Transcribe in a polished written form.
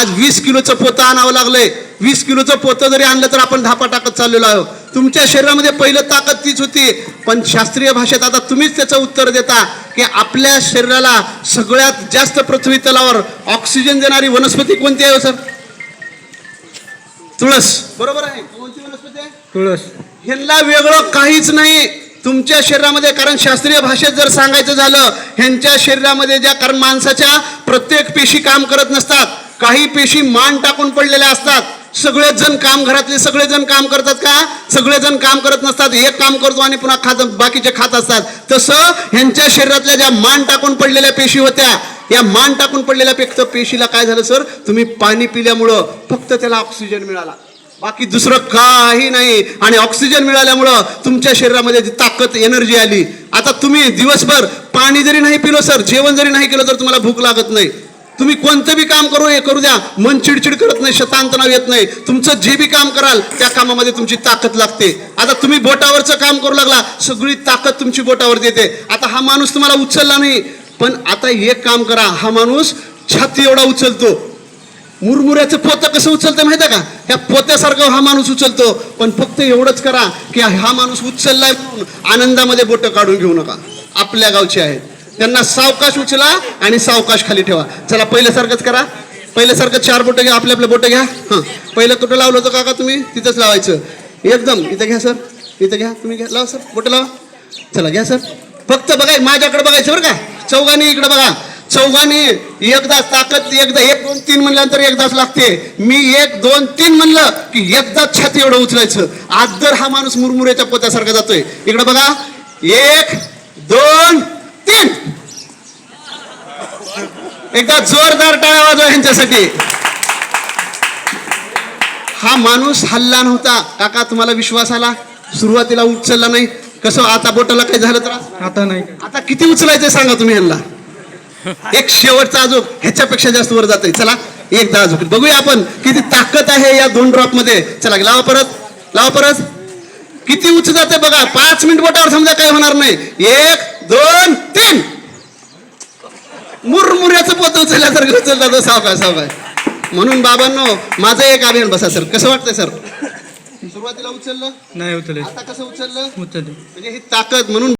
आज 20 किलोचं पोतं आणावं लागलंय. 20 किलोचं पोतं जरी आणलं तर आपण धापा टाकत चाललेलो आहोत. तुमच्या शरीरामध्ये पहिलं ताकद तीच होती, पण शास्त्रीय भाषेत आता तुम्हीच त्याचं उत्तर देता की आपल्या शरीराला सगळ्यात जास्त पृथ्वी तलावर ऑक्सिजन देणारी वनस्पती कोणती आहे सर? तुळस. बरोबर आहे. कोणती वनस्पती आहे? तुळस. ह्यांना वेगळं काहीच नाही तुमच्या शरीरामध्ये. कारण शास्त्रीय भाषेत जर सांगायचं झालं, ह्यांच्या शरीरामध्ये ज्या, कारण माणसाच्या प्रत्येक पेशी काम करत नसतात, काही पेशी मान टाकून पडलेल्या असतात. सगळेच जण काम, घरातले सगळेजण काम करतात का? सगळेजण काम करत नसतात. एक काम करतो आणि पुन्हा खात, बाकीचे खात असतात. तसं ह्यांच्या शरीरातल्या ज्या मान टाकून पडलेल्या पेशी होत्या, या मान टाकून पडलेल्या पेशीला काय झालं सर? तुम्ही पाणी पिल्यामुळं फक्त त्याला ऑक्सिजन मिळाला, बाकी दुसरं काही नाही. आणि ऑक्सिजन मिळाल्यामुळं तुमच्या शरीरामध्ये ताकद, एनर्जी आली. आता तुम्ही दिवसभर पाणी जरी नाही पिलो सर, जेवण जरी नाही केलं तर तुम्हाला भूक लागत नाही. तुम्ही कोणतं बी काम करू द्या, मन चिडचिड करत नाही, शतांतनाव येत नाही. तुमचं जे बी काम कराल त्या कामामध्ये तुमची ताकद लागते. आता तुम्ही बोटावरचं काम करू लागला, सगळी ताकद तुमची बोटावर येते. आता हा माणूस तुम्हाला उचलला नाही, पण आता एक काम करा, हा माणूस छाती एवढा उचलतो. मुरमुऱ्याचं पोतं कसं उचलतं माहिती आहे का? ह्या पोत्यासारखं हा माणूस उचलतो. पण फक्त एवढंच करा की हा माणूस उचललाय म्हणून आनंदामध्ये बोटं काढून घेऊ नका. आपल्या गावचे आहेत, त्यांना सावकाश उचला आणि सावकाश खाली ठेवा. चला पहिल्यासारखंच करा. पहिल्यासारखं 4 बोटं घ्या, आपले बोटं घ्या. हां, पहिलं कुठं लावलं होतं काका तुम्ही? तिथंच लावायचं एकदम. इथं घ्या सर, इथं घ्या, तुम्ही घ्या, लावा सर, बोटं लावा. चला घ्या सर. फक्त बघाय, माझ्याकडे बघायचं बरं का. चौघांनी इकडे बघा. चौघांनी एकदाच ताकद, एकदा 1 2 3 म्हणल्यानंतर एकदाच लागते. मी 1 2 3 म्हणलं की एकदाच छाती एवढं उचलायचं. आज जर हा माणूस मुरमुऱ्याच्या पोत्यासारखा जातोय, इकडे बघा. 1 2 3. एकदा जोरदार टाळ्या वाजवा ह्यांच्यासाठी. हा माणूस हल्ला नव्हता काका, तुम्हाला विश्वास आला? सुरुवातीला उचलला नाही. कसं आता बोटाला काही झालं त्रास? आता नाही. आता किती उचलायचं सांगा तुम्ही ह्यांना. एक शेवटचा अजून ह्याच्यापेक्षा जास्त वर जाते. चला एकदा अजून बघूया आपण किती ताकद आहे या 2 ड्रॉप मध्ये. चला लावा परत, लावा परत. किती उंच जाते बघा. 5 मिनिट बोटावर समजा काही होणार नाही. 1 2 3. मुरमुऱ्याचं पोत उचलल्यासारखं उचललं सावकाश सावकाश. म्हणून बाबांनो, माझं एक अभियान बसा सर. कसं वाटतंय सर? सुरुवातीला उचललं नाही, उचललं. आता कसं उचललं? उचललं. म्हणजे ही ताकद. म्हणून